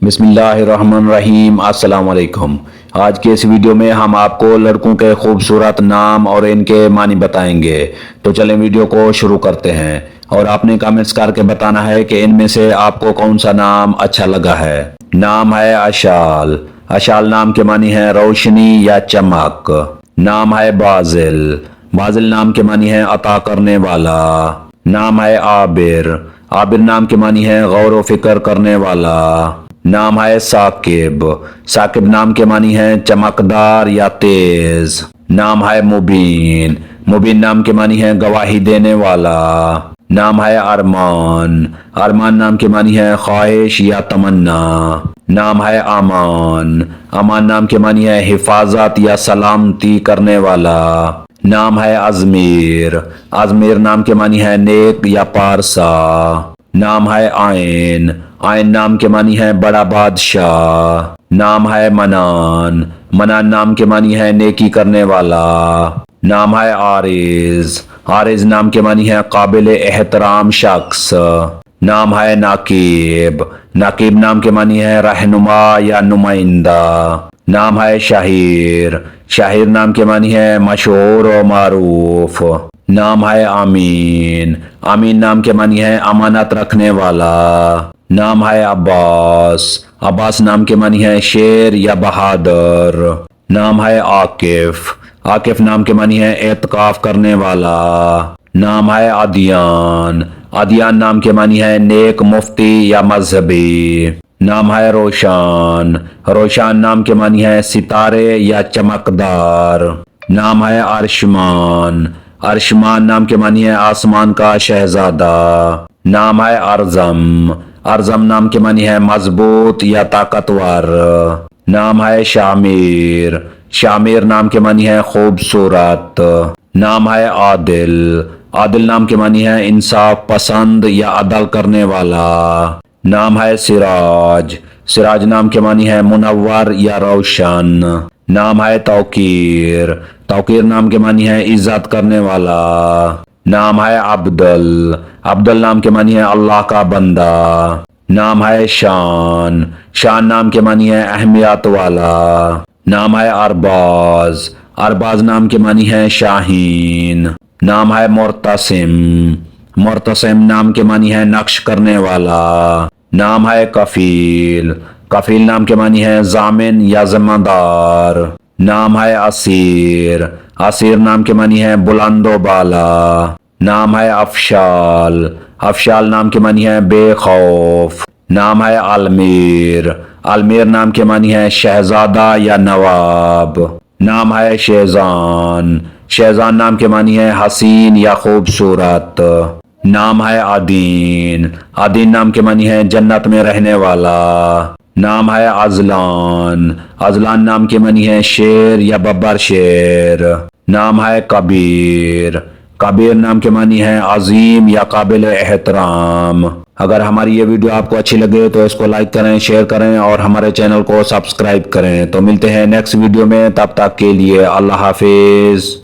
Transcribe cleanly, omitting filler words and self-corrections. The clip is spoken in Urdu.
بسم اللہ الرحمن الرحیم۔ السلام علیکم۔ آج کے اس ویڈیو میں ہم آپ کو لڑکوں کے خوبصورت نام اور ان کے معنی بتائیں گے۔ تو چلیں ویڈیو کو شروع کرتے ہیں، اور آپ نے کامنٹس کر کے بتانا ہے کہ ان میں سے آپ کو کون سا نام اچھا لگا ہے۔ نام ہے اشال۔ اشال نام کے معنی ہے روشنی یا چمک۔ نام ہے بازل۔ بازل نام کے معنی ہے عطا کرنے والا۔ نام ہے عابر۔ عابر نام کے معنی ہے غور و فکر کرنے والا۔ نام ہے ثاقب۔ ثاقب نام کے معنی ہے چمکدار یا تیز۔ نام ہے مبین۔ مبین نام کے معنی ہے گواہی دینے والا۔ نام ہے ارمان۔ ارمان نام کے معنی ہے خواہش یا تمنا۔ نام ہے امان۔ امان نام کے معنی ہے حفاظت یا سلامتی کرنے والا۔ نام ہے ازمیر۔ ازمیر نام کے معنی ہے نیک یا پارسا۔ نام ہے آئین۔ آئین نام کے معنی ہے بڑا بادشاہ۔ نام ہے منان۔ منان نام کے معنی ہے نیکی کرنے والا۔ نام ہے عارض۔ عارض نام کے معنی ہے قابل احترام شخص۔ نام ہے ناقیب۔ ناقیب نام کے معنی ہے رہنما یا نمائندہ۔ نام ہے شہیر۔ شہیر نام کے معنی ہے مشہور و معروف۔ نام ہے امین۔ امین نام کے معنی ہے امانت رکھنے والا۔ نام ہے عباس۔ عباس نام کے معنی ہے شیر یا بہادر۔ نام ہے عاقف۔ عاقف نام کے معنی ہے اعتکاف کرنے والا۔ نام ہے عدیان۔ عدیان نام کے معنی ہے نیک مفتی یا مذہبی۔ نام ہے روشان۔ روشان نام کے معنی ہے ستارے یا چمکدار۔ نام ہے ارشمان۔ ارشمان نام کے معنی ہے آسمان کا شہزادہ۔ نام ہے ارزم۔ ارزم نام کے معنی ہے مضبوط یا طاقتور۔ نام ہے شامیر۔ شامیر نام کے معنی ہے خوبصورت۔ نام ہے عادل۔ عادل نام کے معنی ہے انصاف پسند یا عدل کرنے والا۔ نام ہے سراج۔ سراج نام کے معنی ہے منور یا روشن۔ نام ہے توقیر۔ توقیر نام کے معنی ہے عزت کرنے والا۔ نام ہے عبدل۔ عبدل نام کے معنی ہے اللہ کا بندہ۔ نام ہے شان۔ شان نام کے معنی ہے اہمیت والا۔ نام ہے ارباز۔ ارباز نام کے معنی ہے شاہین۔ نام ہے مرتسم۔ مرتسم نام کے معنی ہے نقش کرنے والا۔ نام ہے کفیل۔ کفیل نام کے معنی ہے ضامن یا ذمہ دار۔ نام ہے اسیر۔ اسیر نام کے معنی ہے بلند و بالا۔ نام ہے افشال۔ افشال نام کے معنی ہے بے خوف۔ نام ہے المیر۔ المیر نام کے معنی ہے شہزادہ یا نواب۔ نام ہے شیزان۔ شیزان نام کے معنی ہے حسین یا خوبصورت۔ نام ہے عدین۔ عدین نام کے معنی ہے جنت میں رہنے والا۔ نام ہے ازلان۔ ازلان نام کے معنی ہے شیر یا ببر شیر۔ نام ہے کبیر۔ کبیر نام کے معنی ہے عظیم یا قابل احترام۔ اگر ہماری یہ ویڈیو آپ کو اچھی لگے تو اس کو لائک کریں، شیئر کریں اور ہمارے چینل کو سبسکرائب کریں۔ تو ملتے ہیں نیکسٹ ویڈیو میں، تب تک کے لیے اللہ حافظ۔